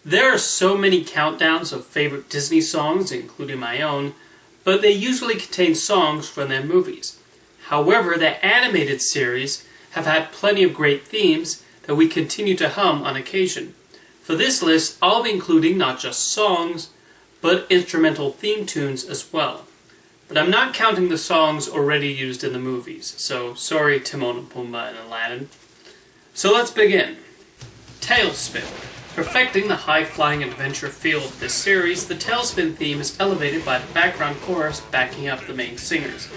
There are so many countdowns of favorite Disney songs, including my own, but they usually contain songs from their movies. However, the animated series have had plenty of great themes that we continue to hum on occasion. For this list, I'll be including not just songs, but instrumental theme tunes as well. But I'm not counting the songs already used in the movies, so sorry Timon and Pumbaa and Aladdin. So let's begin. Tailspin. Perfecting the high-flying adventure feel of this series, the Tailspin theme is elevated by the background chorus backing up the main singers.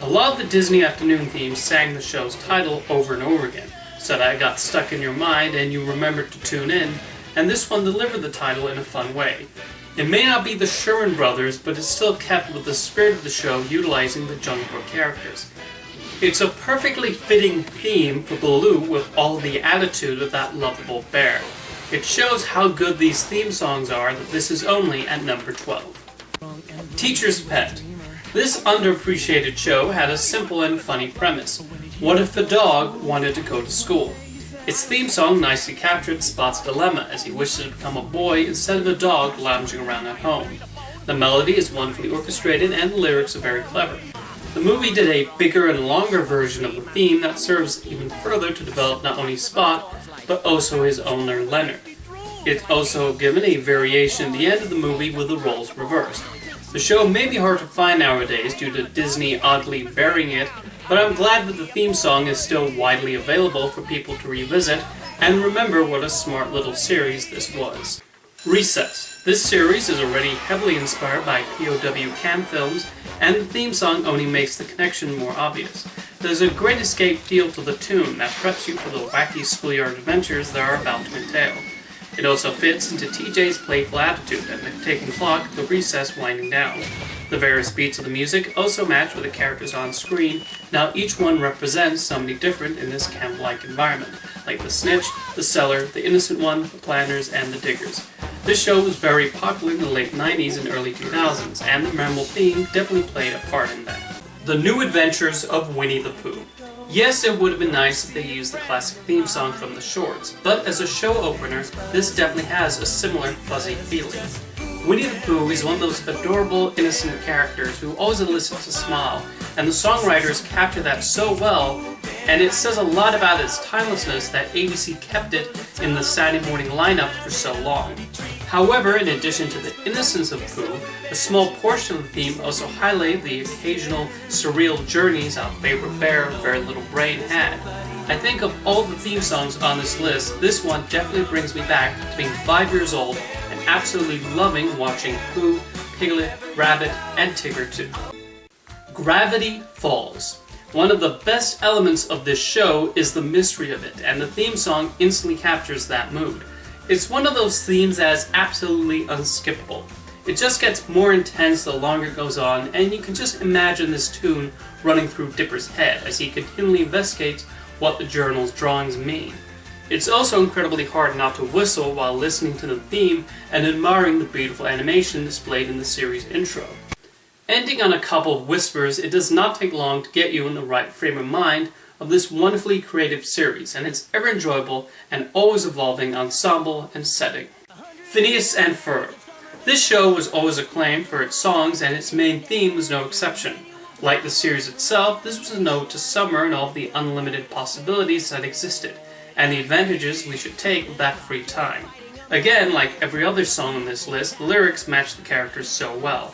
A lot of the Disney afternoon themes sang the show's title over and over again, so that it got stuck in your mind and you remembered to tune in, and this one delivered the title in a fun way. It may not be the Sherman Brothers, but it's still kept with the spirit of the show utilizing the Jungle Book characters. It's a perfectly fitting theme for Baloo with all the attitude of that lovable bear. It shows how good these theme songs are that this is only at number 12. Teacher's Pet. This underappreciated show had a simple and funny premise. What if a dog wanted to go to school? Its theme song nicely captured Spot's dilemma as he wishes to become a boy instead of a dog lounging around at home. The melody is wonderfully orchestrated and the lyrics are very clever. The movie did a bigger and longer version of the theme that serves even further to develop not only Spot, but also his owner Leonard. It's also given a variation in the end of the movie with the roles reversed. The show may be hard to find nowadays due to Disney oddly burying it, but I'm glad that the theme song is still widely available for people to revisit and remember what a smart little series this was. Recess. This series is already heavily inspired by POW cam films, and the theme song only makes the connection more obvious. There's a great escape feel to the tune that preps you for the wacky schoolyard adventures they are about to entail. It also fits into TJ's playful attitude and the ticking clock, the recess winding down. The various beats of the music also match with the characters on screen. Now each one represents somebody different in this camp-like environment, like the Snitch, the Seller, the Innocent One, the Planners, and the Diggers. This show was very popular in the late 90s and early 2000s, and the memorable theme definitely played a part in that. The New Adventures of Winnie the Pooh. Yes, it would have been nice if they used the classic theme song from the shorts, but as a show opener, this definitely has a similar fuzzy feeling. Winnie the Pooh is one of those adorable, innocent characters who always elicits a smile, and the songwriters capture that so well, and it says a lot about its timelessness that ABC kept it in the Saturday morning lineup for so long. However, in addition to the innocence of Pooh, a small portion of the theme also highlighted the occasional surreal journeys our favorite bear, Very Little Brain, had. I think of all the theme songs on this list, this one definitely brings me back to being 5 years old and absolutely loving watching Pooh, Piglet, Rabbit, and Tigger too. Gravity Falls. One of the best elements of this show is the mystery of it, and the theme song instantly captures that mood. It's one of those themes that is absolutely unskippable. It just gets more intense the longer it goes on, and you can just imagine this tune running through Dipper's head as he continually investigates what the journal's drawings mean. It's also incredibly hard not to whistle while listening to the theme and admiring the beautiful animation displayed in the series intro. Ending on a couple of whispers, it does not take long to get you in the right frame of mind of this wonderfully creative series, and its ever enjoyable and always evolving ensemble and setting. Phineas and Ferb. This show was always acclaimed for its songs, and its main theme was no exception. Like the series itself, this was a nod to summer and all of the unlimited possibilities that existed, and the advantages we should take with that free time. Again, like every other song on this list, the lyrics match the characters so well.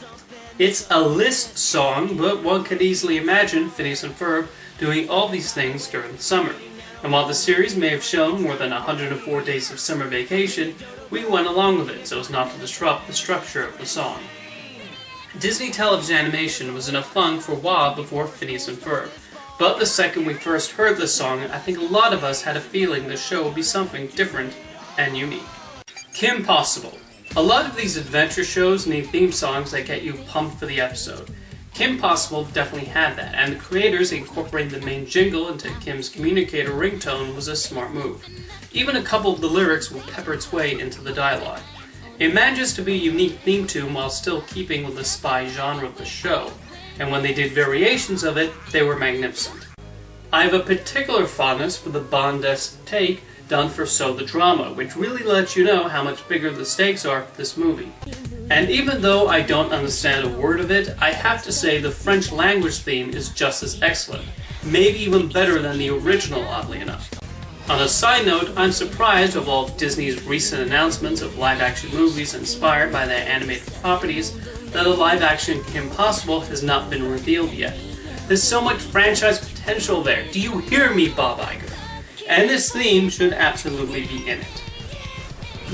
It's a list song, but one could easily imagine Phineas and Ferb doing all these things during the summer. And while the series may have shown more than 104 days of summer vacation, we went along with it so as not to disrupt the structure of the song. Disney television animation was in a funk for a while before Phineas and Ferb, but the second we first heard the song, I think a lot of us had a feeling the show would be something different and unique. Kim Possible. A lot of these adventure shows need theme songs that get you pumped for the episode. Kim Possible definitely had that, and the creators incorporating the main jingle into Kim's communicator ringtone was a smart move. Even a couple of the lyrics will pepper its way into the dialogue. It manages to be a unique theme tune while still keeping with the spy genre of the show, and when they did variations of it, they were magnificent. I have a particular fondness for the Bond-esque take done for So the Drama, which really lets you know how much bigger the stakes are for this movie. And even though I don't understand a word of it, I have to say the French language theme is just as excellent, maybe even better than the original, oddly enough. On a side note, I'm surprised of all of Disney's recent announcements of live-action movies inspired by their animated properties that the live-action Kim Possible has not been revealed yet. There's so much franchise potential there. Do you hear me, Bob Iger? And this theme should absolutely be in it.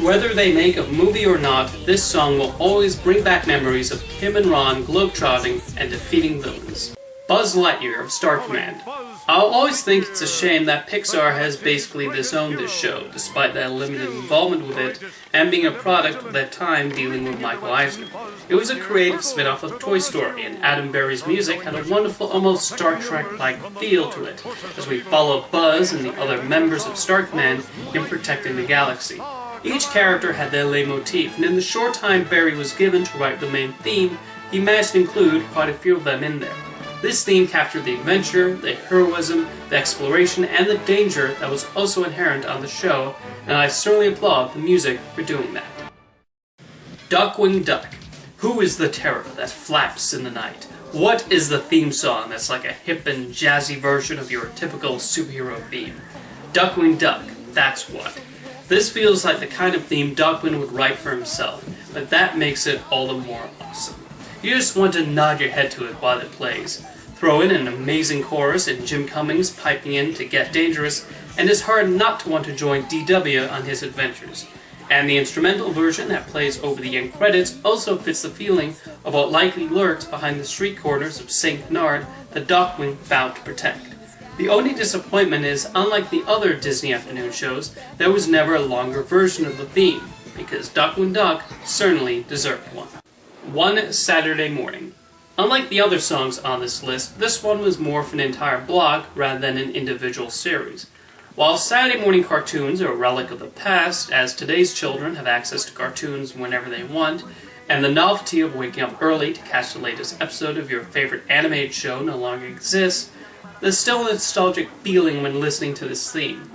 Whether they make a movie or not, this song will always bring back memories of Kim and Ron globetrotting and defeating villains. Buzz Lightyear of Star Command. I'll always think it's a shame that Pixar has basically disowned this show, despite their limited involvement with it, and being a product of their time dealing with Michael Eisner. It was a creative spin-off of Toy Story, and Adam Berry's music had a wonderful, almost Star Trek-like feel to it, as we follow Buzz and the other members of Star Command in protecting the galaxy. Each character had their leitmotif, and in the short time Berry was given to write the main theme, he managed to include quite a few of them in there. This theme captured the adventure, the heroism, the exploration, and the danger that was also inherent on the show, and I certainly applaud the music for doing that. Duckwing Duck. Who is the terror that flaps in the night? What is the theme song that's like a hip and jazzy version of your typical superhero theme? Duckwing Duck, that's what. This feels like the kind of theme Duckwing would write for himself, but that makes it all the more awesome. You just want to nod your head to it while it plays. Throw in an amazing chorus and Jim Cummings piping in to Get Dangerous, and it's hard not to want to join DW on his adventures. And the instrumental version that plays over the end credits also fits the feeling of what likely lurks behind the street corners of St. Bernard that Duckwing vowed to protect. The only disappointment is, unlike the other Disney afternoon shows, there was never a longer version of the theme, because Duckwing Duck certainly deserved one. One Saturday Morning. Unlike the other songs on this list, this one was more of an entire block rather than an individual series. While Saturday morning cartoons are a relic of the past, as today's children have access to cartoons whenever they want, and the novelty of waking up early to catch the latest episode of your favorite animated show no longer exists, there's still a nostalgic feeling when listening to this theme.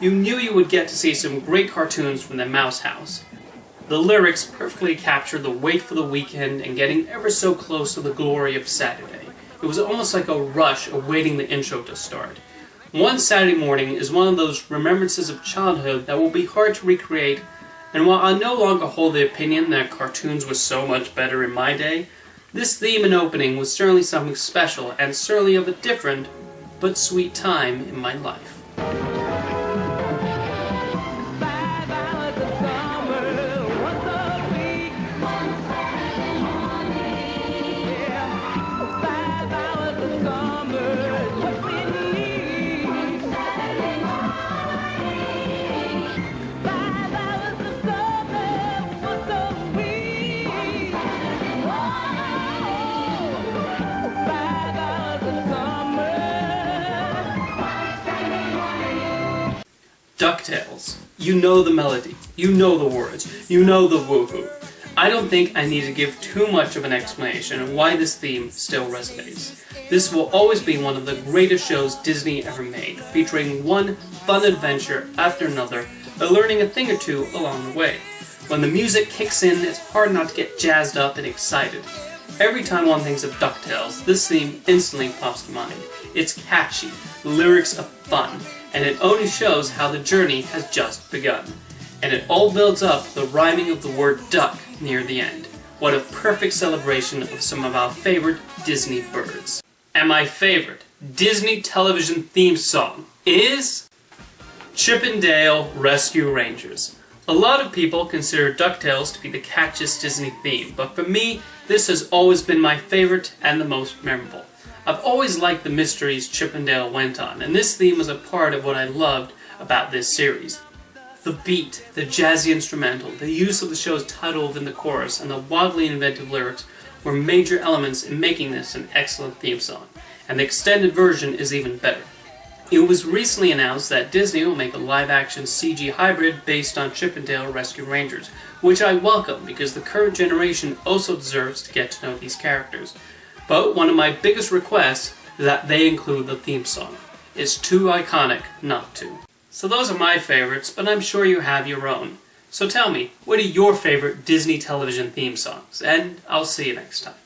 You knew you would get to see some great cartoons from the Mouse House. The lyrics perfectly capture the wait for the weekend and getting ever so close to the glory of Saturday. It was almost like a rush awaiting the intro to start. One Saturday Morning is one of those remembrances of childhood that will be hard to recreate, and while I no longer hold the opinion that cartoons were so much better in my day, this theme and opening was certainly something special and certainly of a different but sweet time in my life. DuckTales. You know the melody, you know the words, you know the woohoo. I don't think I need to give too much of an explanation of why this theme still resonates. This will always be one of the greatest shows Disney ever made, featuring one fun adventure after another, but learning a thing or two along the way. When the music kicks in, it's hard not to get jazzed up and excited. Every time one thinks of DuckTales, this theme instantly pops to mind. It's catchy, the lyrics are fun, and it only shows how the journey has just begun. And it all builds up the rhyming of the word duck near the end. What a perfect celebration of some of our favorite Disney birds. And my favorite Disney television theme song is Chip 'n Dale Rescue Rangers. A lot of people consider DuckTales to be the catchiest Disney theme, but for me, this has always been my favorite and the most memorable. I've always liked the mysteries Chip 'n Dale went on, and this theme was a part of what I loved about this series. The beat, the jazzy instrumental, the use of the show's title within the chorus, and the wildly inventive lyrics were major elements in making this an excellent theme song, and the extended version is even better. It was recently announced that Disney will make a live-action CG hybrid based on Chip 'n Dale Rescue Rangers, which I welcome because the current generation also deserves to get to know these characters. But one of my biggest requests is that they include the theme song. It's too iconic not to. So those are my favorites, but I'm sure you have your own. So tell me, what are your favorite Disney television theme songs? And I'll see you next time.